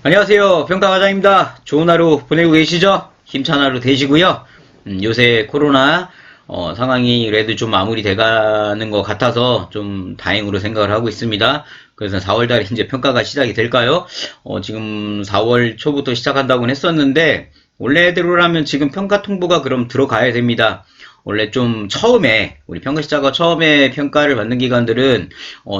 안녕하세요. 평가과장입니다. 좋은 하루 보내고 계시죠? 힘찬 하루 되시고요. 요새 코로나 상황이 그래도 좀 마무리돼가는 것 같아서 좀 다행으로 생각을 하고 있습니다. 그래서 4월 달에 이제 평가가 시작이 될까요? 지금 4월 초부터 시작한다고는 했었는데 원래대로라면 지금 평가 통보가 그럼 들어가야 됩니다. 원래 좀 처음에 우리 평가시자가 처음에 평가를 받는 기관들은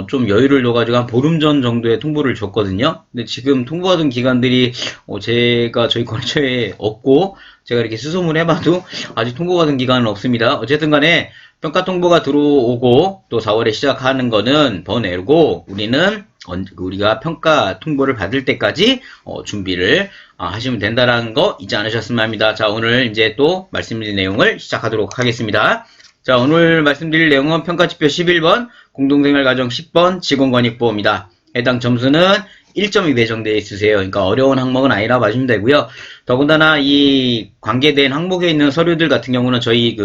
좀 여유를 둬가지고 한 보름 전 정도에 통보를 줬거든요. 근데 지금 통보받은 기관들이 제가 저희 거래처에 없고 제가 이렇게 수소문 해봐도 아직 통보받은 기관은 없습니다. 어쨌든 간에 평가 통보가 들어오고 또 4월에 시작하는 거는 번외고 우리는 우리가 평가 통보를 받을 때까지 준비를 하시면 된다는 거 잊지 않으셨으면 합니다. 자, 오늘 이제 또 말씀드릴 내용을 시작하도록 하겠습니다. 자, 오늘 말씀드릴 내용은 평가지표 11번, 공동생활과정 10번, 직원권익보호입니다. 해당 점수는 1점이 배정되어 있으세요. 그러니까 어려운 항목은 아니라 봐주면 되고요. 더군다나 이 관계된 항목에 있는 서류들 같은 경우는 저희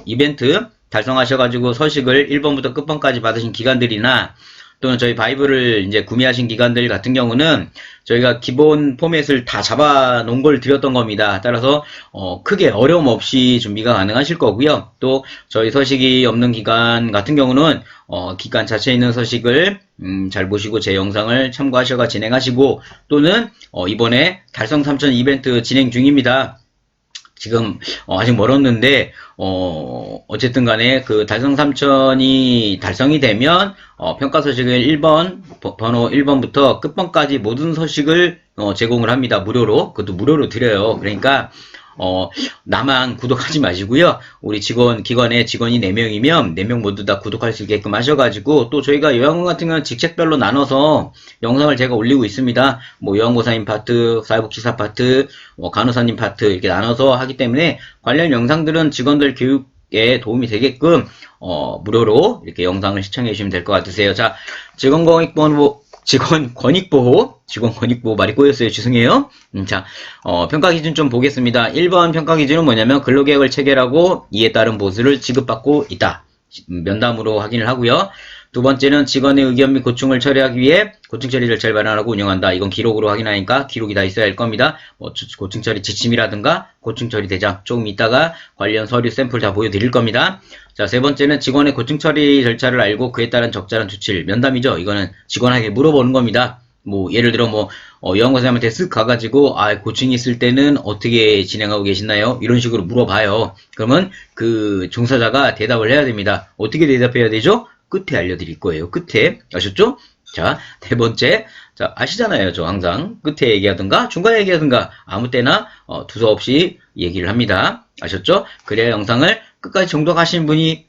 이벤트 달성하셔가지고 서식을 1번부터 끝번까지 받으신 기관들이나 또는 저희 바이블을 이제 구매하신 기관들 같은 경우는 저희가 기본 포맷을 다 잡아 놓은 걸 드렸던 겁니다. 따라서 크게 어려움 없이 준비가 가능하실 거고요. 또 저희 서식이 없는 기관 같은 경우는 기관 자체에 있는 서식을 잘 보시고 제 영상을 참고하셔가 진행하시고 또는 이번에 달성 3000 이벤트 진행 중입니다. 지금 아직 멀었는데 어쨌든 간에 그 달성 3000이 달성이 되면 평가 서식을 1번 번호 1번부터 끝번까지 모든 서식을 제공을 합니다. 무료로. 그것도 무료로 드려요. 그러니까 나만 구독하지 마시고요. 우리 기관에 직원이 4명이면 4명 모두 다 구독할 수 있게끔 하셔가지고, 또 저희가 요양원 같은 경우는 직책별로 나눠서 영상을 제가 올리고 있습니다. 요양보사님 파트, 사회복지사 파트, 간호사님 파트 이렇게 나눠서 하기 때문에 관련 영상들은 직원들 교육에 도움이 되게끔, 무료로 이렇게 영상을 시청해 주시면 될 것 같으세요. 자, 직원권익보호 말이 꼬였어요. 죄송해요. 자, 평가 기준 좀 보겠습니다. 1번 평가 기준은 뭐냐면 근로계획을 체결하고 이에 따른 보수를 지급받고 있다. 면담으로 확인을 하고요. 두 번째는 직원의 의견 및 고충을 처리하기 위해 고충 처리 절차를 마련하고 운영한다. 이건 기록으로 확인하니까 기록이 다 있어야 할 겁니다. 고충 처리 지침이라든가 고충 처리 대장 조금 이따가 관련 서류 샘플 다 보여드릴 겁니다. 자, 세 번째는 직원의 고충 처리 절차를 알고 그에 따른 적절한 조치를 면담이죠. 이거는 직원에게 물어보는 겁니다. 예를 들어 요양원사님한테 쓱 가가지고 고충이 있을 때는 어떻게 진행하고 계시나요? 이런 식으로 물어봐요. 그러면 그 종사자가 대답을 해야 됩니다. 어떻게 대답해야 되죠? 끝에 알려드릴 거예요. 끝에. 아셨죠? 자, 네 번째. 자, 아시잖아요. 저 항상 끝에 얘기하든가 중간에 얘기하든가 아무 때나 두서없이 얘기를 합니다. 아셨죠? 그래야 영상을 끝까지 정독하신 분이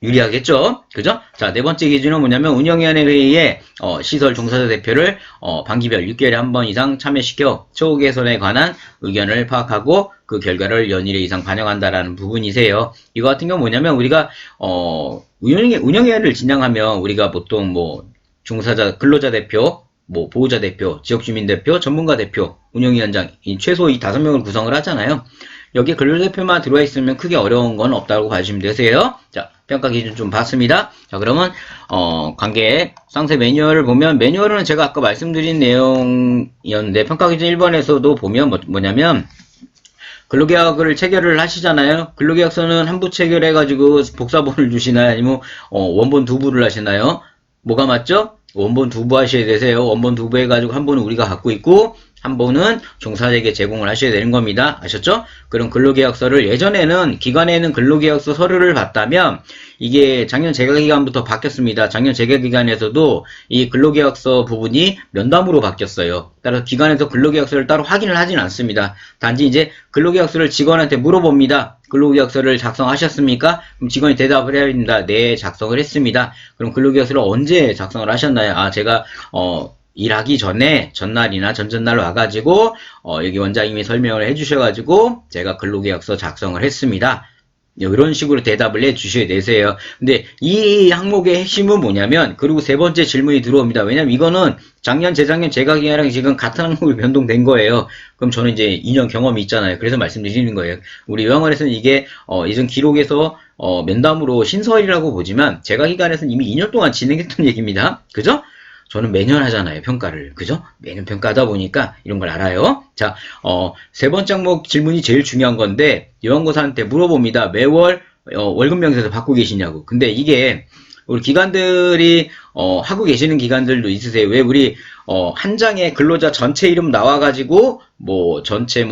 유리하겠죠? 그죠? 자, 네 번째 기준은 뭐냐면 운영위원회 회의에 시설 종사자 대표를 반기별 6개월에 한 번 이상 참여시켜 처우 개선에 관한 의견을 파악하고 그 결과를 연일회 이상 반영한다라는 부분이세요. 이거 같은 경우 뭐냐면 우리가 운영위원회를 진행하면 우리가 보통 종사자 근로자 대표, 보호자 대표, 지역주민 대표, 전문가 대표, 운영위원장 최소 이 5명을 구성을 하잖아요. 여기에 근로대표만 들어와 있으면 크게 어려운 건 없다고 봐주시면 되세요. 자, 평가 기준 좀 봤습니다. 자, 그러면 관계 상세 매뉴얼을 보면 매뉴얼은 제가 아까 말씀드린 내용이었는데 평가 기준 1번에서도 보면 뭐냐면 근로계약을 체결을 하시잖아요. 근로계약서는 한 부 체결해가지고 복사본을 주시나요? 아니면 원본 2부를 하시나요? 뭐가 맞죠? 원본 2부 하셔야 되세요. 원본 2부 해가지고 한 번은 우리가 갖고 있고 한 번은 종사자에게 제공을 하셔야 되는 겁니다. 아셨죠? 그럼 근로계약서를 예전에는 기관에는 근로계약서 서류를 받다면 이게 작년 재가기간부터 바뀌었습니다. 작년 재가기간에서도 이 근로계약서 부분이 면담으로 바뀌었어요. 따라서 기관에서 근로계약서를 따로 확인을 하진 않습니다. 단지 이제 근로계약서를 직원한테 물어봅니다. 근로계약서를 작성하셨습니까? 그럼 직원이 대답을 해야 됩니다. 네, 작성을 했습니다. 그럼 근로계약서를 언제 작성을 하셨나요? 제가 일하기 전에 전날이나 전전날 와가지고 여기 원장님이 설명을 해주셔가지고 제가 근로계약서 작성을 했습니다. 이런 식으로 대답을 해주셔야 되세요. 근데 이 항목의 핵심은 뭐냐면 그리고 세 번째 질문이 들어옵니다. 왜냐면 이거는 작년, 재작년, 재가기간이랑 지금 같은 항목이 변동된 거예요. 그럼 저는 이제 2년 경험이 있잖아요. 그래서 말씀드리는 거예요. 우리 요양원에서는 이게 예전 기록에서 면담으로 신설이라고 보지만 재가기간에서는 이미 2년 동안 진행했던 얘기입니다. 그죠? 저는 매년 하잖아요, 평가를. 그죠? 매년 평가하다 보니까 이런 걸 알아요. 자, 세 번째 항목 질문이 제일 중요한 건데, 요원고사한테 물어봅니다. 매월, 월급 명세서 받고 계시냐고. 근데 이게, 우리 기관들이, 하고 계시는 기관들도 있으세요. 왜 우리, 한 장에 근로자 전체 이름 나와가지고, 뭐, 전체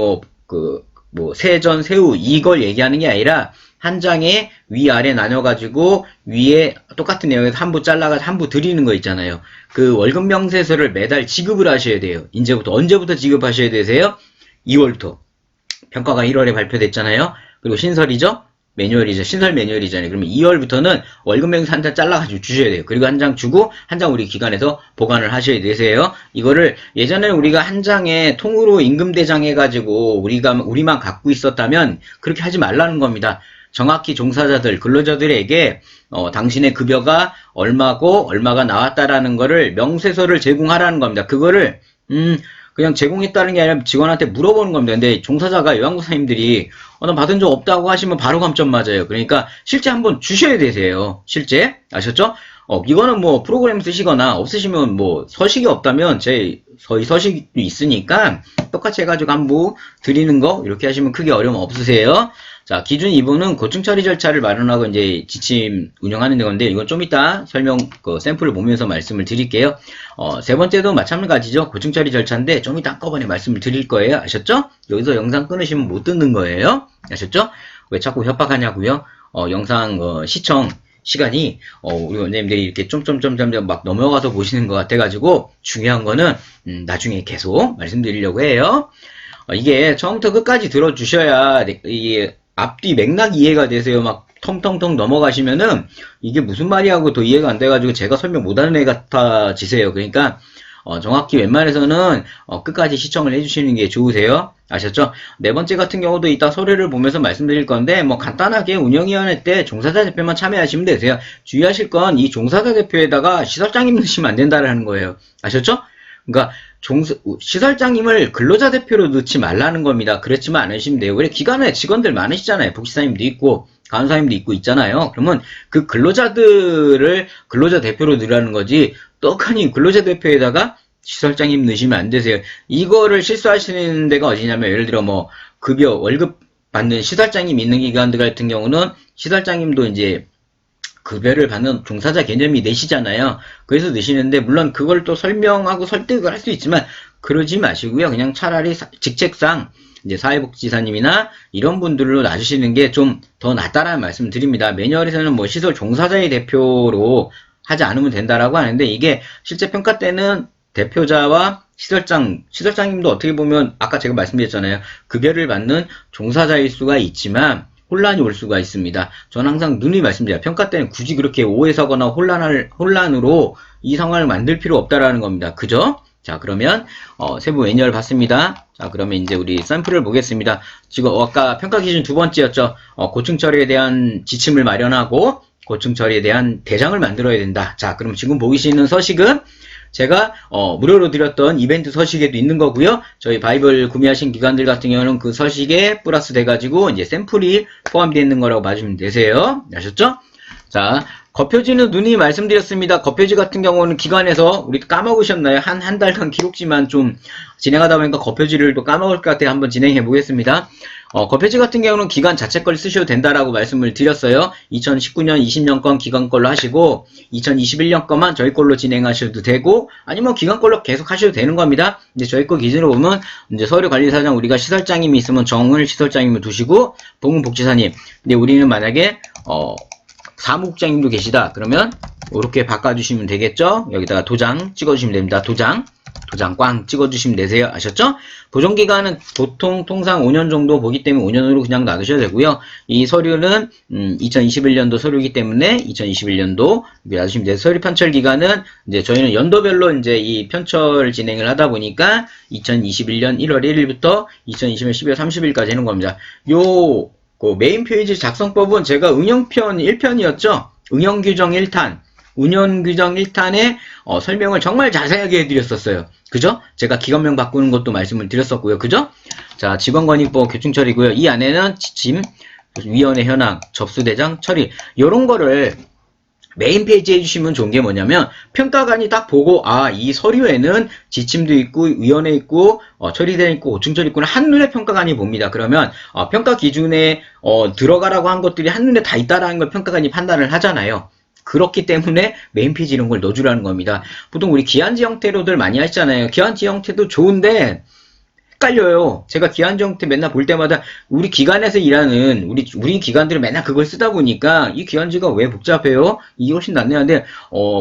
세전, 세후, 이걸 얘기하는 게 아니라, 한 장에 위아래 나눠가지고 위에 똑같은 내용에서 한 부 잘라가지고 한 부 드리는 거 있잖아요. 그 월급 명세서를 매달 지급을 하셔야 돼요. 언제부터 지급하셔야 되세요? 2월부터. 평가가 1월에 발표됐잖아요. 그리고 신설이죠? 매뉴얼이죠. 신설 매뉴얼이잖아요. 그러면 2월부터는 월급 명세 한 장 잘라가지고 주셔야 돼요. 그리고 한 장 주고 한 장 우리 기관에서 보관을 하셔야 되세요. 이거를 예전에 우리가 한 장에 통으로 임금대장 해가지고 우리만 갖고 있었다면 그렇게 하지 말라는 겁니다. 정확히 종사자들, 근로자들에게 당신의 급여가 얼마고 얼마가 나왔다라는 거를 명세서를 제공하라는 겁니다. 그거를 그냥 제공했다는 게 아니라 직원한테 물어보는 겁니다. 근데 종사자가 요양고사님들이 나 받은 적 없다고 하시면 바로 감점 맞아요. 그러니까 실제 한번 주셔야 되세요. 실제 아셨죠? 이거는 뭐 프로그램 쓰시거나 없으시면 뭐 서식이 없다면 저희 서식이 있으니까 똑같이 해가지고 한부 드리는 거 이렇게 하시면 크게 어려움 없으세요. 자, 기준 2부는 고충 처리 절차를 마련하고 이제 지침 운영하는 건데 이건 좀 이따 설명 샘플을 보면서 말씀을 드릴게요. 세 번째도 마찬가지죠. 고충 처리 절차인데 좀 이따 한꺼번에 말씀을 드릴 거예요. 아셨죠? 여기서 영상 끊으시면 못 듣는 거예요. 아셨죠? 왜 자꾸 협박하냐고요? 영상 시청 시간이 우리 원장님들이 이렇게 점점점점 막 넘어가서 보시는 것 같아가지고 중요한 거는 나중에 계속 말씀드리려고 해요. 이게 처음부터 끝까지 들어주셔야 이게 앞뒤 맥락 이해가 되세요. 막 텅텅텅 넘어가시면은 이게 무슨 말이 하고 더 이해가 안 돼가지고 제가 설명 못하는 애 같아지세요. 그러니까 정확히 웬만해서는 끝까지 시청을 해주시는 게 좋으세요. 아셨죠? 네 번째 같은 경우도 이따 서류를 보면서 말씀드릴 건데 뭐 간단하게 운영위원회 때 종사자 대표만 참여하시면 되세요. 주의하실 건 이 종사자 대표에다가 시설장님 넣으시면 안 된다는 거예요. 아셨죠? 그러니까 시설장님을 근로자 대표로 넣지 말라는 겁니다. 그렇지만 않으시면 돼요. 왜 기관에 직원들 많으시잖아요. 복지사님도 있고 간호사님도 있고 있잖아요. 그러면 그 근로자들을 근로자 대표로 넣으라는 거지 떡하니 근로자 대표에다가 시설장님 넣으시면 안 되세요. 이거를 실수하시는 데가 어디냐면 예를 들어 뭐 급여 월급 받는 시설장님 있는 기관들 같은 경우는 시설장님도 이제 급여를 받는 종사자 개념이 내시잖아요. 그래서 넣으시는데 물론 그걸 또 설명하고 설득을 할 수 있지만 그러지 마시고요. 그냥 차라리 직책상 이제 사회복지사님이나 이런 분들로 놔주시는 게 좀 더 낫다라는 말씀 드립니다. 매뉴얼에서는 뭐 시설 종사자의 대표로 하지 않으면 된다라고 하는데 이게 실제 평가 때는 대표자와 시설장님도 어떻게 보면 아까 제가 말씀드렸잖아요. 급여를 받는 종사자일 수가 있지만 혼란이 올 수가 있습니다. 저는 항상 누누이 말씀드려요. 평가 때는 굳이 그렇게 오해사거나 혼란으로 이 상황을 만들 필요 없다라는 겁니다. 그죠? 자, 그러면 세부 매뉴얼 봤습니다. 자, 그러면 이제 우리 샘플을 보겠습니다. 지금 아까 평가 기준 두 번째였죠. 고충 처리에 대한 지침을 마련하고 고충 처리에 대한 대장을 만들어야 된다. 자, 그럼 지금 보이시는 서식은 제가 무료로 드렸던 이벤트 서식에도 있는 거고요. 저희 바이블 구매하신 기관들 같은 경우는 그 서식에 플러스 돼가지고 이제 샘플이 포함되어 있는 거라고 봐주면 되세요. 아셨죠? 자, 거표지는 누누이 말씀드렸습니다. 거표지 같은 경우는 기관에서 우리 까먹으셨나요? 한 달간 기록지만 좀 진행하다 보니까 거표지를 또 까먹을 것 같아요. 한번 진행해 보겠습니다. 거표지 같은 경우는 기관 자체 걸 쓰셔도 된다라고 말씀을 드렸어요. 2019년, 20년 건 기관 걸로 하시고 2021년 거만 저희 걸로 진행하셔도 되고 아니면 기관 걸로 계속 하셔도 되는 겁니다. 이제 저희 거 기준으로 보면 이제 서류관리사장 우리가 시설장님이 있으면 정을 시설장님을 두시고 보건복지사님. 근데 우리는 만약에 사무국장님도 계시다. 그러면 이렇게 바꿔주시면 되겠죠? 여기다가 도장 찍어주시면 됩니다. 도장 꽝 찍어주시면 되세요. 아셨죠? 보존기간은 보통 통상 5년 정도 보기 때문에 5년으로 그냥 놔두셔도 되고요. 이 서류는 2021년도 서류이기 때문에 2021년도 놔두시면 돼요. 서류 편철 기간은 이제 저희는 연도별로 이제 이 편철 진행을 하다 보니까 2021년 1월 1일부터 2020년 12월 30일까지 하는 겁니다. 메인 페이지 작성법은 제가 응용편 1편이었죠? 응용규정 1탄. 운영규정 1탄에 설명을 정말 자세하게 해드렸었어요. 그죠? 제가 기관명 바꾸는 것도 말씀을 드렸었고요. 그죠? 자, 직원권익보호 교충처리고요. 이 안에는 지침, 위원회 현황, 접수대장 처리 요런 거를 메인 페이지 해주시면 좋은 게 뭐냐면 평가관이 딱 보고 아, 이 서류에는 지침도 있고 위원회 있고 처리된 있고 고충처리 있구나 한눈에 평가관이 봅니다. 그러면 평가 기준에 들어가라고 한 것들이 한눈에 다 있다라는 걸 평가관이 판단을 하잖아요. 그렇기 때문에 메인 페이지 이런 걸 넣어주라는 겁니다. 보통 우리 기한지 형태로들 많이 하시잖아요. 기한지 형태도 좋은데 헷갈려요. 제가 기한지 형태 맨날 볼 때마다 우리 기관에서 일하는 우리 기관들은 맨날 그걸 쓰다 보니까 이 기한지가 왜 복잡해요? 이게 훨씬 낫네요. 근데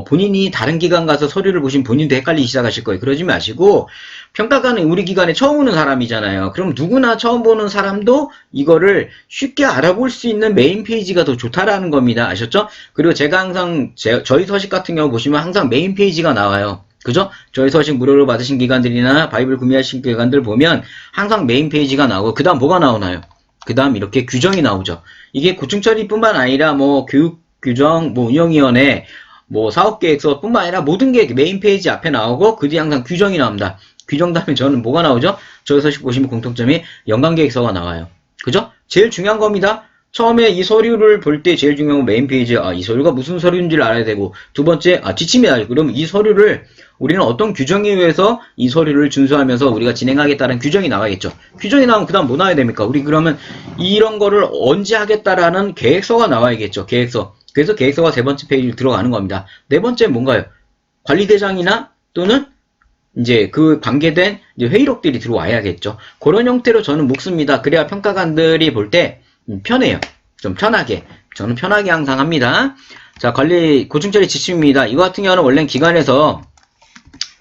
본인이 다른 기관 가서 서류를 보시면 본인도 헷갈리기 시작하실 거예요. 그러지 마시고 평가관은 우리 기관에 처음 오는 사람이잖아요. 그럼 누구나 처음 보는 사람도 이거를 쉽게 알아볼 수 있는 메인 페이지가 더 좋다라는 겁니다. 아셨죠? 그리고 제가 항상 저희 서식 같은 경우 보시면 항상 메인 페이지가 나와요. 그죠? 저희 서식 무료로 받으신 기관들이나 바이블 구매하신 기관들 보면 항상 메인 페이지가 나오고 그 다음 뭐가 나오나요? 그 다음 이렇게 규정이 나오죠. 이게 고충처리뿐만 아니라 뭐 교육 규정, 뭐 운영위원회, 뭐 사업계획서 뿐만 아니라 모든 게 메인 페이지 앞에 나오고 그 뒤에 항상 규정이 나옵니다. 규정 다음에 저는 뭐가 나오죠? 저희 서식 보시면 공통점이 연관계획서가 나와요. 그죠? 제일 중요한 겁니다. 처음에 이 서류를 볼 때 제일 중요한 건 메인 페이지에 이 서류가 무슨 서류인지를 알아야 되고 두 번째 지침이 나요. 그러면 이 서류를 우리는 어떤 규정에 의해서 이 서류를 준수하면서 우리가 진행하겠다는 규정이 나와야겠죠. 규정이 나오면 그 다음 뭐 나와야 됩니까? 우리 그러면 이런 거를 언제 하겠다라는 계획서가 나와야겠죠. 계획서. 그래서 계획서가 세 번째 페이지로 들어가는 겁니다. 네 번째는 뭔가요? 관리대장이나 또는 이제 그 관계된 이제 회의록들이 들어와야겠죠. 그런 형태로 저는 묶습니다. 그래야 평가관들이 볼 때 편해요. 좀 편하게. 저는 편하게 항상 합니다. 자, 관리 고충처리 지침입니다. 이거 같은 경우는 원래 기관에서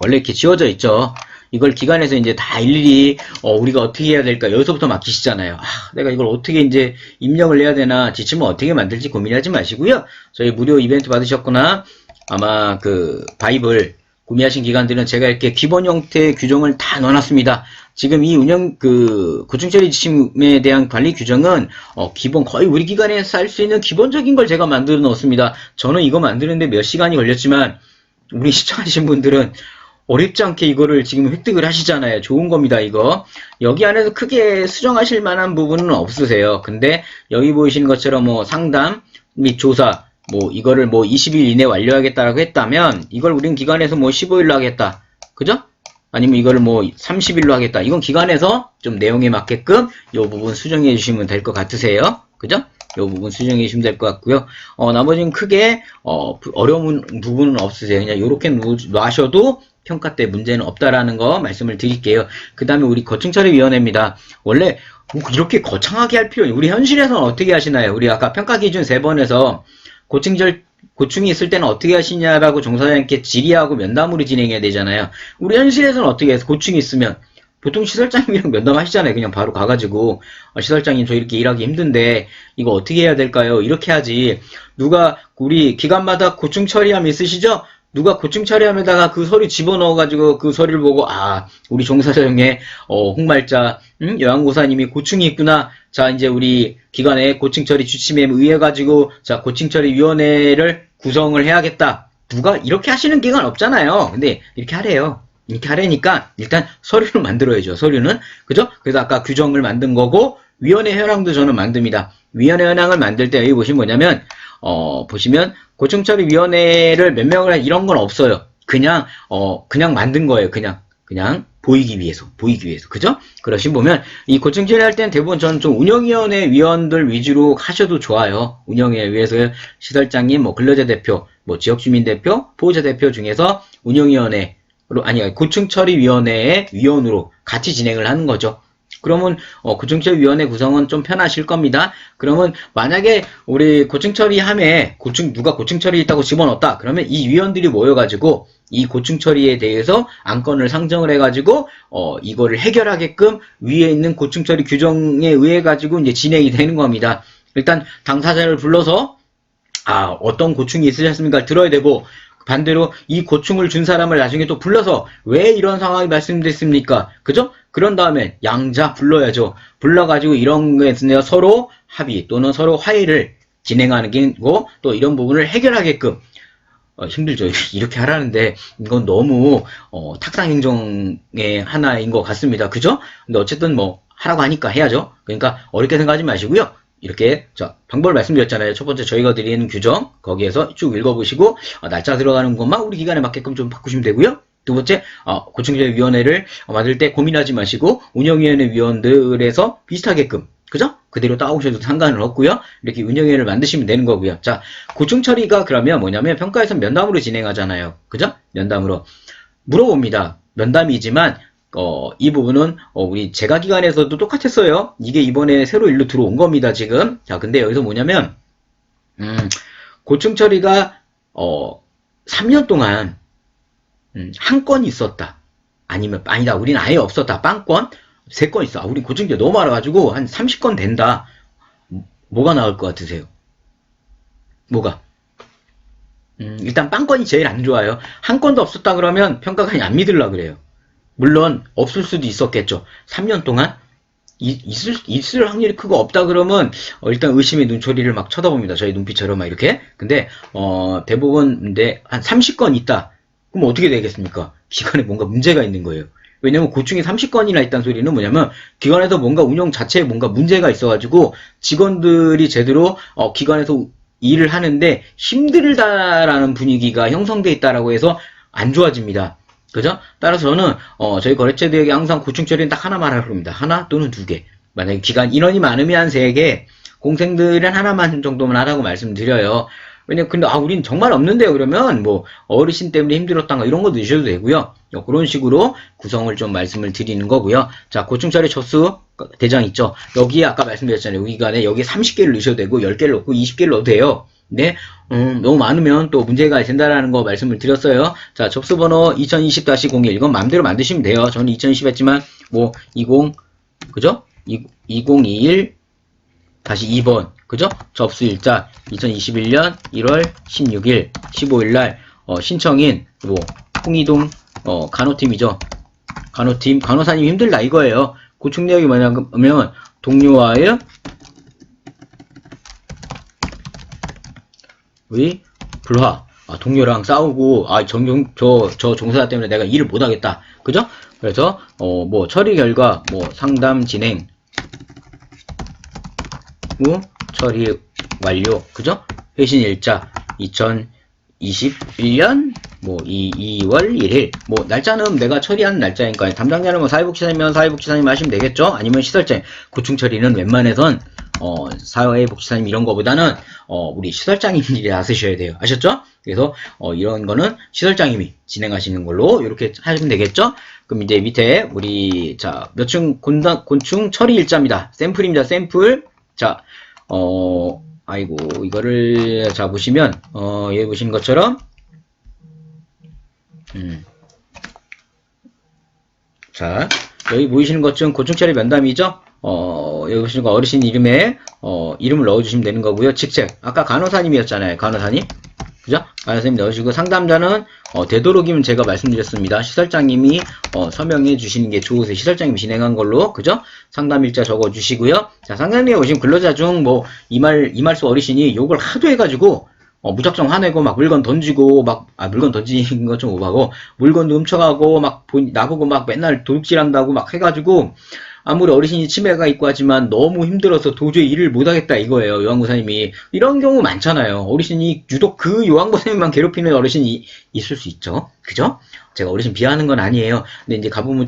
원래 이렇게 지워져 있죠. 이걸 기관에서 이제 다 일일이 우리가 어떻게 해야 될까 여기서부터 맡기시잖아요. 내가 이걸 어떻게 이제 입력을 해야 되나 지침을 어떻게 만들지 고민하지 마시고요. 저희 무료 이벤트 받으셨거나 아마 그 바이블 구매하신 기관들은 제가 이렇게 기본 형태의 규정을 다 넣어놨습니다. 지금 이 운영 고충처리 지침에 대한 관리 규정은 기본 거의 우리 기관에서 할 수 있는 기본적인 걸 제가 만들어 놓습니다. 저는 이거 만드는데 몇 시간이 걸렸지만 우리 시청하신 분들은 어렵지 않게 이거를 지금 획득을 하시잖아요. 좋은 겁니다, 이거. 여기 안에서 크게 수정하실 만한 부분은 없으세요. 근데 여기 보이시는 것처럼 뭐 상담 및 조사 뭐 이거를 뭐 20일 이내 완료하겠다라고 했다면 이걸 우린 기관에서 뭐 15일로 하겠다. 그죠? 아니면 이거를 뭐 30일로 하겠다. 이건 기관에서 좀 내용에 맞게끔 이 부분 수정해 주시면 될 것 같으세요. 그죠? 이 부분 수정해 주시면 될 것 같고요. 나머지는 크게 어려운 부분은 없으세요. 그냥 이렇게 놔셔도 평가 때 문제는 없다라는 거 말씀을 드릴게요. 그 다음에 우리 고충처리위원회입니다. 원래 이렇게 거창하게 할 필요, 우리 현실에서는 어떻게 하시나요? 우리 아까 평가 기준 3번에서 고충이 있을 때는 어떻게 하시냐라고 종사자님께 질의하고 면담으로 진행해야 되잖아요. 우리 현실에서는 어떻게 해서 고충이 있으면 보통 시설장님이랑 면담하시잖아요. 그냥 바로 가가지고 시설장님 저 이렇게 일하기 힘든데 이거 어떻게 해야 될까요? 이렇게 하지. 누가 우리 기관마다 고충 처리함 있으시죠? 누가 고충 처리함에다가 그 서류 집어넣어가지고 그 서류를 보고 우리 종사자 중에 홍말자 여왕고사님이 고충이 있구나. 자, 이제 우리 기관의 고충 처리 지침에 의해 가지고 자 고충 처리 위원회를 구성을 해야겠다. 누가 이렇게 하시는 기관 없잖아요. 근데 이렇게 하래요. 이렇게 하려니까 일단 서류를 만들어야죠. 서류는 그죠? 그래서 아까 규정을 만든 거고 위원회 현황도 저는 만듭니다. 위원회 현황을 만들 때 여기 보시면 뭐냐면 보시면 고충처리위원회를 몇 명을 이런 건 없어요. 그냥 만든 거예요. 그냥 보이기 위해서. 그죠? 그러신 보면 이 고충처리 할 때는 대부분 저는 좀 운영위원회 위원들 위주로 하셔도 좋아요. 운영에 위해서 시설장님, 뭐 근로자 대표, 뭐 지역주민 대표, 보호자 대표 중에서 운영위원회 고충처리위원회의 위원으로 같이 진행을 하는 거죠. 그러면 고충처리위원회 구성은 좀 편하실 겁니다. 그러면 만약에 우리 고충처리함에 누가 고충처리 있다고 집어넣었다. 그러면 이 위원들이 모여가지고 이 고충처리에 대해서 안건을 상정을 해가지고 이거를 해결하게끔 위에 있는 고충처리 규정에 의해 가지고 이제 진행이 되는 겁니다. 일단 당사자를 불러서 어떤 고충이 있으셨습니까? 들어야 되고 반대로 이 고충을 준 사람을 나중에 또 불러서 왜 이런 상황이 발생됐습니까? 그죠? 그런 다음에 양자 불러야죠. 불러가지고 이런 거에 대해서 서로 합의 또는 서로 화해를 진행하는 게고 또 이런 부분을 해결하게끔 힘들죠. 이렇게 하라는데 이건 너무 탁상행정의 하나인 것 같습니다. 그죠? 근데 어쨌든 뭐 하라고 하니까 해야죠. 그러니까 어렵게 생각하지 마시고요. 이렇게 방법을 말씀드렸잖아요. 첫 번째 저희가 드리는 규정 거기에서 쭉 읽어보시고 날짜 들어가는 것만 우리 기간에 맞게끔 좀 바꾸시면 되고요. 두 번째 고충제위원회를 만들 때 고민하지 마시고 운영위원회 위원들에서 비슷하게끔 그죠? 그대로 따오셔도 상관은 없고요. 이렇게 운영위원회를 만드시면 되는 거고요. 자, 고충 처리가 그러면 뭐냐면 평가에서 면담으로 진행하잖아요. 그죠? 면담으로 물어봅니다. 면담이지만 이 부분은 우리 재가기관에서도 똑같았어요. 이게 이번에 새로 일로 들어온 겁니다. 지금. 자, 근데 여기서 뭐냐면 고충 처리가 3년 동안 한 건 있었다. 아니면 아니다. 우리는 아예 없었다. 빵건 3건 있어. 우리 고충제 너무 많아가지고 한 30건 된다. 뭐가 나올 것 같으세요? 뭐가? 일단 빵건이 제일 안 좋아요. 한 건도 없었다 그러면 평가관이 안 믿으려 그래요. 물론 없을 수도 있었겠죠. 3년 동안 있을 확률이 크고 없다 그러면 일단 의심의 눈초리를 막 쳐다봅니다. 저희 눈빛처럼 막 이렇게. 근데 대부분 근데 한 30건 있다. 그럼 어떻게 되겠습니까? 기관에 뭔가 문제가 있는 거예요. 왜냐면 고충이 30건이나 있다는 소리는 뭐냐면 기관에서 뭔가 운영 자체에 뭔가 문제가 있어가지고 직원들이 제대로 기관에서 일을 하는데 힘들다라는 분위기가 형성돼 있다라고 해서 안 좋아집니다. 그죠? 따라서 저는 저희 거래처들에게 항상 고충 처리는 딱 하나만 하라고 합니다. 하나 또는 2개. 만약에 기관 인원이 많으면 한 3개, 공생들은 하나만 정도만 하라고 말씀드려요. 왜냐면 근데 우린 정말 없는데요. 그러면 뭐 어르신 때문에 힘들었다가 이런 거 넣으셔도 되고요. 그런 식으로 구성을 좀 말씀을 드리는 거고요. 자, 고충 처리 초수 대장 있죠. 여기에 아까 말씀드렸잖아요. 여기 기간에 여기에 30개를 넣으셔도 되고 10개를 넣고 20개를 넣어도 돼요. 근데 너무 많으면 또 문제가 된다라는 거 말씀을 드렸어요. 자, 접수번호 2020-01 이건 마음대로 만드시면 돼요. 저는 2020 했지만 뭐 20 그죠? 2021 다시 2번 그죠? 접수일자 2021년 1월 16일 15일날 신청인 뭐 홍이동 간호팀이죠. 간호팀 간호사님 힘들다 이거예요. 고충 내역이 뭐냐면 동료와의 불화. 동료랑 싸우고 저 종사자 때문에 내가 일을 못하겠다. 그죠? 그래서 뭐 처리 결과 뭐 상담 진행 후 처리 완료. 그죠? 회신 일자 2021년 뭐 2월 1일 뭐 날짜는 내가 처리하는 날짜니까 담당자는 뭐 사회복지사님이면 사회복지사님 하시면 되겠죠? 아니면 시설장 고충 처리는 웬만해선 사회복지사님 이런 거보다는 우리 시설장님들이 나서셔야 돼요. 아셨죠? 그래서 이런 거는 시설장님이 진행하시는 걸로 이렇게 하시면 되겠죠? 그럼 이제 밑에 우리 몇층 곤충 처리 일자입니다. 샘플입니다. 샘플. 자, 아이고 이거를 보시면 여기 보시는 것처럼 자, 여기 보이시는 것처럼 고충 처리 면담이죠? 여기 보시는 거 어르신 이름에 이름을 넣어주시면 되는 거고요. 직책 아까 간호사님이었잖아요. 간호사님 그죠? 간호사님 넣으시고 상담자는 되도록이면 제가 말씀드렸습니다. 시설장님이 서명해 주시는 게 좋으세요. 시설장님이 진행한 걸로 그죠? 상담일자 적어주시고요. 자, 상담에 오신 근로자 중 뭐 이말수 어르신이 욕을 하도 해가지고 무작정 화내고 막 물건 던지고 물건 던지는 것 좀 오바고 물건도 훔쳐가고 나보고 막 맨날 도둑질한다고 막 해가지고 아무리 어르신이 치매가 있고 하지만 너무 힘들어서 도저히 일을 못하겠다 이거예요. 요양보사님이. 이런 경우 많잖아요. 어르신이 유독 그 요양보사님만 괴롭히는 어르신이 있을 수 있죠. 그죠? 제가 어르신 비하하는 건 아니에요. 근데 이제 가보면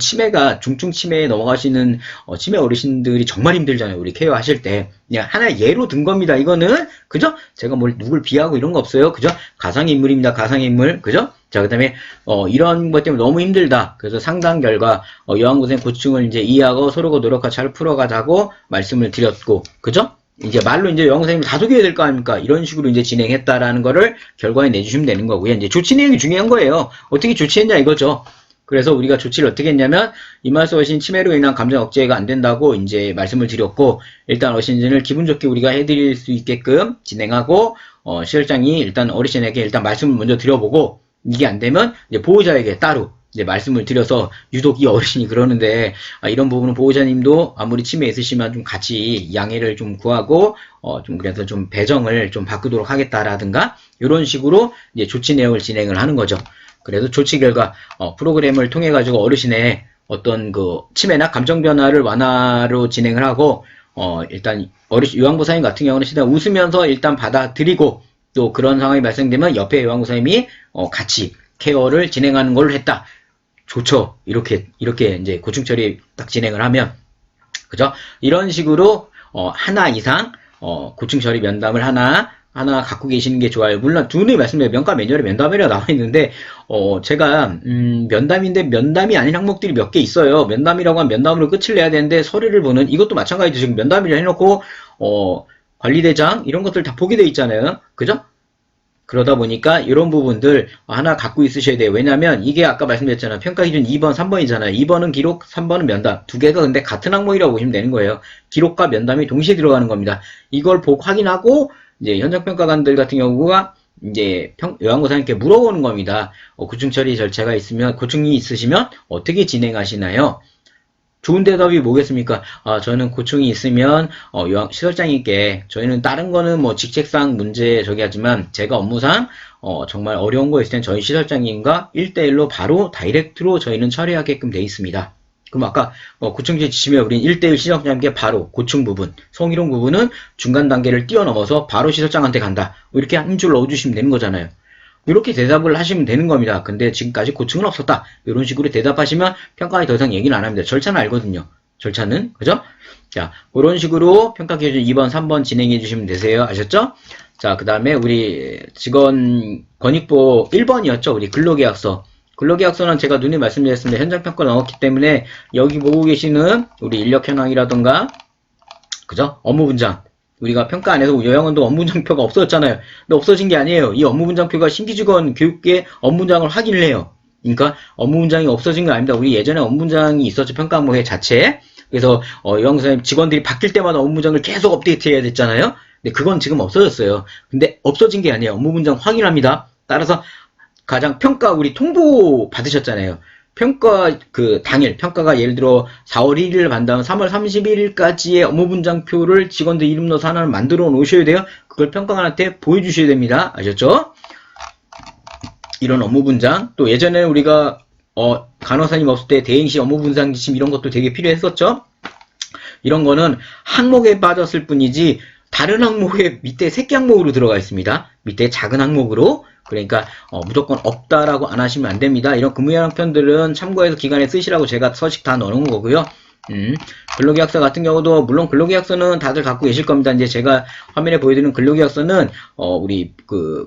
중증 치매에 넘어가시는 치매 어르신들이 정말 힘들잖아요. 우리 케어 하실 때. 그냥 하나의 예로 든 겁니다. 이거는. 그죠? 제가 누굴 비하하고 이런 거 없어요. 그죠? 가상인물입니다. 가상인물. 그죠? 자, 그 다음에, 이런 것 때문에 너무 힘들다. 그래서 상담 결과, 요양고생 고충을 이제 이해하고 서로가 노력하고 잘 풀어가자고 말씀을 드렸고, 그죠? 이제 말로 이제 요양고생님 다 속여야 될 거 아닙니까? 이런 식으로 이제 진행했다라는 거를 결과에 내주시면 되는 거고요. 이제 조치 내용이 중요한 거예요. 어떻게 조치했냐 이거죠. 그래서 우리가 조치를 어떻게 했냐면, 이말수 어르신 치매로 인한 감정 억제가 안 된다고 이제 말씀을 드렸고, 일단 어르신을 기분 좋게 우리가 해드릴 수 있게끔 진행하고, 시설장이 일단 어르신에게 일단 말씀을 먼저 드려보고, 이게 안 되면 이제 보호자에게 따로 이제 말씀을 드려서 유독 이 어르신이 그러는데 이런 부분은 보호자님도 아무리 치매 있으시면 좀 같이 양해를 좀 구하고 좀 그래서 좀 배정을 좀 바꾸도록 하겠다라든가 이런 식으로 이제 조치 내용을 진행을 하는 거죠. 그래서 조치 결과 프로그램을 통해 가지고 어르신의 어떤 그 치매나 감정 변화를 완화로 진행을 하고 일단 요양보사님 같은 경우는 시다 웃으면서 일단 받아들이고 또 그런 상황이 발생되면 옆에 요양보사님이 같이 케어를 진행하는 걸로 했다. 좋죠. 이렇게 이제 고충 처리 딱 진행을 하면 그죠? 이런 식으로 하나 이상 고충 처리 면담을 하나 갖고 계시는 게 좋아요. 물론 두 분이 말씀드린 면과 매뉴얼에 면담이라고 나와 있는데 제가 면담인데 면담이 아닌 항목들이 몇 개 있어요. 면담이라고 하면 면담으로 끝을 내야 되는데 서류를 보는 이것도 마찬가지죠. 지금 면담이라 해놓고 관리대장 이런 것들 다 보게 돼 있잖아요. 그죠? 그러다 보니까 이런 부분들 하나 갖고 있으셔야 돼요. 왜냐면 이게 아까 말씀드렸잖아요. 평가 기준 2번, 3번이잖아요. 2번은 기록, 3번은 면담. 두 개가 근데 같은 항목이라고 보시면 되는 거예요. 기록과 면담이 동시에 들어가는 겁니다. 이걸 확인하고 이제 현장평가관들 같은 경우가 이제 요양보사님께 물어보는 겁니다. 고충 처리 절차가 있으면 고충이 있으시면 어떻게 진행하시나요? 좋은 대답이 뭐겠습니까? 저는 고충이 있으면 시설장님께 저희는 다른 거는 뭐 직책상 문제 저기 하지만 제가 업무상 정말 어려운 거 있을 땐 저희 시설장님과 1대1로 바로 다이렉트로 저희는 처리하게끔 돼 있습니다. 그럼 아까 고충지 지시면 우린 1대1 시설장님께 바로 고충 부분, 성희롱 부분은 중간 단계를 뛰어넘어서 바로 시설장한테 간다. 이렇게 한 줄 넣어주시면 되는 거잖아요. 이렇게 대답을 하시면 되는 겁니다. 근데 지금까지 고충은 없었다. 이런 식으로 대답하시면 평가에 더 이상 얘기는 안 합니다. 절차는 알거든요. 절차는. 그죠? 자, 그런 식으로 평가 기준 2번, 3번 진행해 주시면 되세요. 아셨죠? 자, 그 다음에 우리 직원 권익보 1번이었죠. 우리 근로계약서. 근로계약서는 제가 눈에 말씀드렸습니다. 현장평가 넣었기 때문에 여기 보고 계시는 우리 인력 현황이라던가, 그죠? 업무분장. 우리가 평가 안에서 요양원도 업무분장표가 없어졌잖아요. 근데 없어진 게 아니에요. 이 업무분장표가 신규직원 교육계 업무분장을 확인을 해요. 그러니까 업무분장이 없어진 거 아닙니다. 우리 예전에 업무분장이 있었죠. 평가 항목회 자체에. 그래서 요양선생님 직원들이 바뀔 때마다 업무분장을 계속 업데이트 해야 됐잖아요. 근데 그건 지금 없어졌어요. 근데 없어진 게 아니에요. 업무분장 확인합니다. 따라서 가장 평가 우리 통보 받으셨잖아요. 평가 당일 평가가 예를 들어 4월 1일을 받다면 3월 31일까지의 업무분장표를 직원들 이름 넣어서 하나를 만들어 놓으셔야 돼요. 그걸 평가관한테 보여주셔야 됩니다. 아셨죠? 이런 업무분장. 또 예전에 우리가 간호사님 없을 때 대행시 업무분장 지침 이런 것도 되게 필요했었죠. 이런 거는 항목에 빠졌을 뿐이지 다른 항목에 밑에 새끼 항목으로 들어가 있습니다. 밑에 작은 항목으로. 그러니까 무조건 없다라고 안 하시면 안 됩니다. 이런 근무현황 편들은 참고해서 기간에 쓰시라고 제가 서식 다 넣어놓은 거고요. 근로계약서 같은 경우도 물론 근로계약서는 다들 갖고 계실 겁니다. 이제 제가 화면에 보여드리는 근로계약서는 우리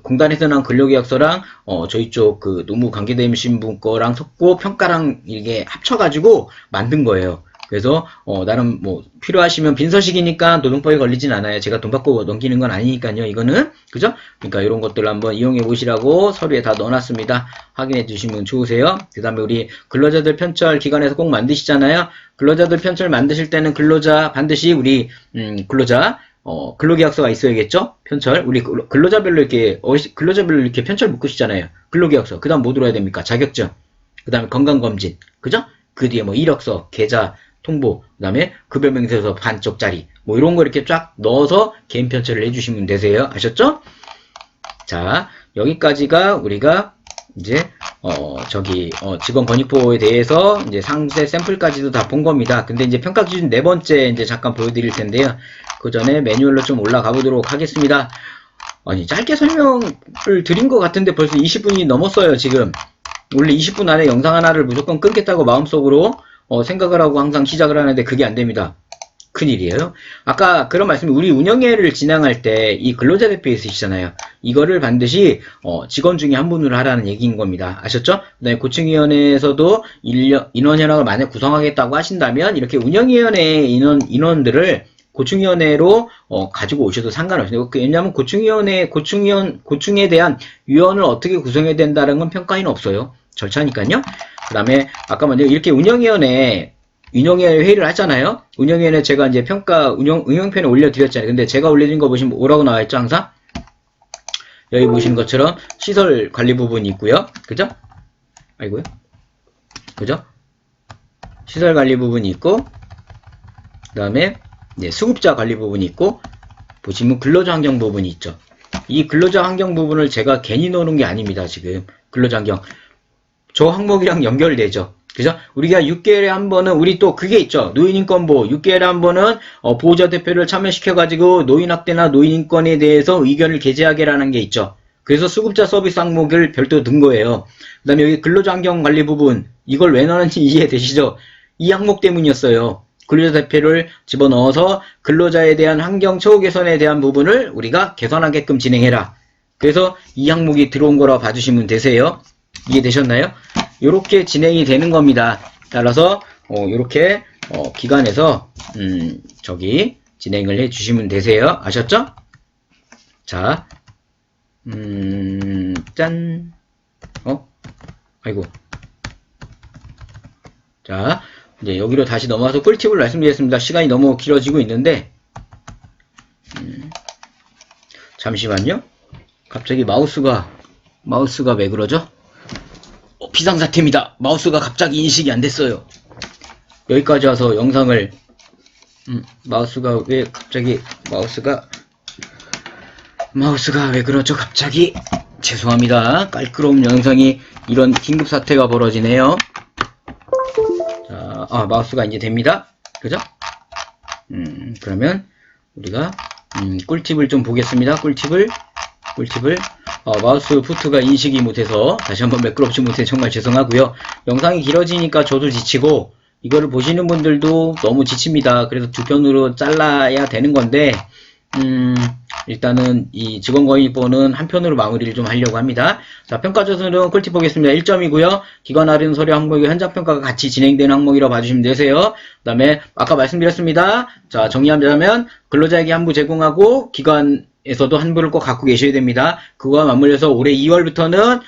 공단에서 난 근로계약서랑 저희 쪽 노무 관계되신 분 거랑 섞고 평가랑 이게 합쳐가지고 만든 거예요. 그래서 나름 뭐 필요하시면 빈서식이니까 노동법에 걸리진 않아요. 제가 돈 받고 넘기는 건 아니니까요. 이거는 그죠? 그러니까 이런 것들 한번 이용해 보시라고 서류에 다 넣어놨습니다. 확인해 주시면 좋으세요. 그 다음에 우리 근로자들 편철 기관에서 꼭 만드시잖아요. 근로자들 편철 만드실 때는 근로자 반드시 우리 근로자 근로계약서가 있어야겠죠? 편철 우리 근로자별로 이렇게 편철 묶으시잖아요. 근로계약서 그 다음 뭐 들어야 됩니까? 자격증 그 다음에 건강검진 그죠? 그 뒤에 뭐 이력서 계좌 통보, 그 다음에 급여명세서 반쪽짜리, 뭐 이런 거 이렇게 쫙 넣어서 개인 편철을 해주시면 되세요. 아셨죠? 자, 여기까지가 우리가 이제, 직원 권익보호에 대해서 이제 상세 샘플까지도 다 본 겁니다. 근데 이제 평가 기준 네 번째 이제 잠깐 보여드릴 텐데요. 그 전에 매뉴얼로 좀 올라가 보도록 하겠습니다. 아니, 짧게 설명을 드린 것 같은데 벌써 20분이 넘었어요, 지금. 원래 20분 안에 영상 하나를 무조건 끊겠다고 마음속으로 생각을 하고 항상 시작을 하는데 그게 안 됩니다. 큰일이에요. 아까 그런 말씀, 우리 운영회를 진행할 때 이 근로자 대표 있으시잖아요. 이거를 반드시 직원 중에 한 분으로 하라는 얘기인 겁니다. 아셨죠? 그다음에 고충위원회에서도 인원 현황을 만약 구성하겠다고 하신다면 이렇게 운영위원회 인원들을 고충위원회로 가지고 오셔도 상관없어요. 왜냐하면 고충에 대한 위원을 어떻게 구성해야 된다는 건 평가에는 없어요. 절차니까요. 그 다음에 아까 먼저 이렇게 운영위원회 회의를 하잖아요. 운영위원회 제가 이제 평가 응용편에 올려드렸잖아요. 근데 제가 올려드린 거 보시면 뭐라고 나와있죠 항상? 여기 보시는 것처럼 시설 관리 부분이 있고요. 그죠? 아이고요. 그죠? 시설 관리 부분이 있고 그 다음에 수급자 관리 부분이 있고 보시면 근로자 환경 부분이 있죠. 이 근로자 환경 부분을 제가 괜히 넣어놓은 게 아닙니다. 지금 근로자 환경 저 항목이랑 연결되죠. 그죠? 우리가 6개월에 한 번은 우리 또 그게 있죠. 노인인권보호 6개월에 한 번은 보호자 대표를 참여시켜가지고 노인학대나 노인인권에 대해서 의견을 게재하게라는 게 있죠. 그래서 수급자 서비스 항목을 별도 든 거예요. 그 다음에 여기 근로자환경관리 부분 이걸 왜 넣었는지 이해되시죠? 이 항목 때문이었어요. 근로자 대표를 집어넣어서 근로자에 대한 환경 처우 개선에 대한 부분을 우리가 개선하게끔 진행해라. 그래서 이 항목이 들어온 거라고 봐주시면 되세요. 이해되셨나요? 이렇게 진행이 되는 겁니다. 따라서 이렇게 기관에서 진행을 해주시면 되세요. 아셨죠? 자, 짠. 아이고. 자, 이제 여기로 다시 넘어와서 꿀팁을 말씀드리겠습니다. 시간이 너무 길어지고 있는데, 잠시만요. 갑자기 마우스가 왜 그러죠? 비상사태입니다. 마우스가 갑자기 인식이 안 됐어요. 여기까지 와서 영상을, 마우스가 왜 갑자기, 마우스가 왜 그러죠? 갑자기. 죄송합니다. 깔끔한 영상이 이런 긴급 사태가 벌어지네요. 자, 마우스가 이제 됩니다. 그죠? 그러면 우리가 꿀팁을 좀 보겠습니다. 꿀팁을 마우스 푸트가 인식이 못해서 다시 한번 매끄럽지 못해 정말 죄송하고요. 영상이 길어지니까 저도 지치고 이거를 보시는 분들도 너무 지칩니다. 그래서 두 편으로 잘라야 되는 건데 일단은 이 직원권익보호는 한 편으로 마무리를 좀 하려고 합니다. 자, 평가조사는 꿀팁 보겠습니다. 1점이고요. 기관 할인 서류 항목이 현장평가가 같이 진행되는 항목이라고 봐주시면 되세요. 그 다음에 아까 말씀드렸습니다. 자, 정리하자면 근로자에게 한 부 제공하고 기관에서도 한 부를 꼭 갖고 계셔야 됩니다. 그거와 맞물려서 올해 2월부터는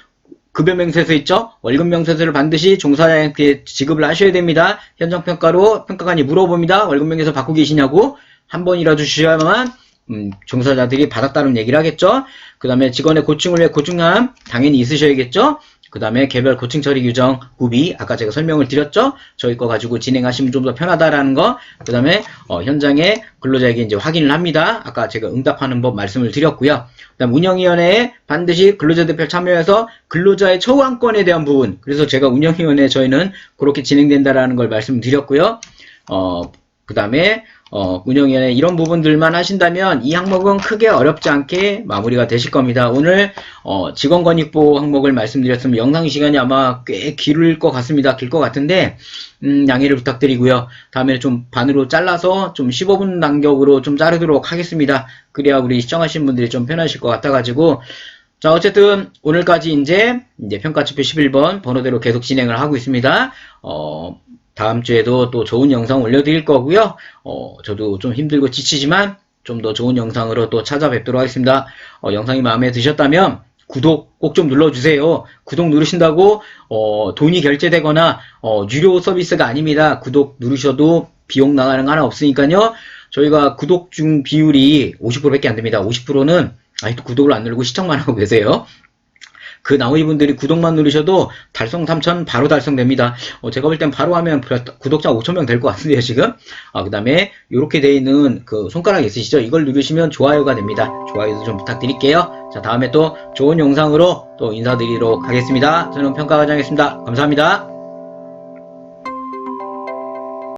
급여 명세서 있죠? 월급 명세서를 반드시 종사자한테 지급을 하셔야 됩니다. 현장평가로 평가관이 물어봅니다. 월급 명세서 받고 계시냐고 한 번이라도 주셔야만 종사자들이 받았다는 얘기를 하겠죠. 그 다음에 직원의 고충을 위해 고충함 당연히 있으셔야겠죠. 그 다음에 개별 고충 처리 규정 구비 아까 제가 설명을 드렸죠. 저희 거 가지고 진행하시면 좀 더 편하다라는 거. 그 다음에 현장에 근로자에게 이제 확인을 합니다. 아까 제가 응답하는 법 말씀을 드렸고요. 그 다음 운영위원회에 반드시 근로자 대표 참여해서 근로자의 처우안건에 대한 부분. 그래서 제가 운영위원회 저희는 그렇게 진행된다라는 걸 말씀드렸고요. 그 다음에 운영위원회 이런 부분들만 하신다면 이 항목은 크게 어렵지 않게 마무리가 되실 겁니다. 오늘 직원권익보호 항목을 말씀드렸으면 영상 시간이 아마 꽤 길 것 같습니다. 길 것 같은데 양해를 부탁드리고요. 다음에 좀 반으로 잘라서 좀 15분 간격으로 좀 자르도록 하겠습니다. 그래야 우리 시청하신 분들이 좀 편하실 것 같아가지고 자, 어쨌든 오늘까지 이제 평가지표 11번 번호대로 계속 진행을 하고 있습니다. 다음 주에도 또 좋은 영상 올려드릴 거고요. 저도 좀 힘들고 지치지만 좀 더 좋은 영상으로 또 찾아뵙도록 하겠습니다. 영상이 마음에 드셨다면 구독 꼭 좀 눌러주세요. 구독 누르신다고 돈이 결제되거나 유료 서비스가 아닙니다. 구독 누르셔도 비용 나가는 거 하나 없으니까요. 저희가 구독 중 비율이 50%밖에 안 됩니다. 50%는 아직도 구독을 안 누르고 시청만 하고 계세요. 그 나머지 분들이 구독만 누르셔도 달성 3,000 바로 달성됩니다. 제가 볼 땐 바로 하면 구독자 5,000명 될 것 같은데요, 지금. 그 다음에 이렇게 돼 있는 그 손가락 있으시죠? 이걸 누르시면 좋아요가 됩니다. 좋아요도 좀 부탁드릴게요. 자, 다음에 또 좋은 영상으로 또 인사드리도록 하겠습니다. 저는 평가과장이었습니다. 감사합니다.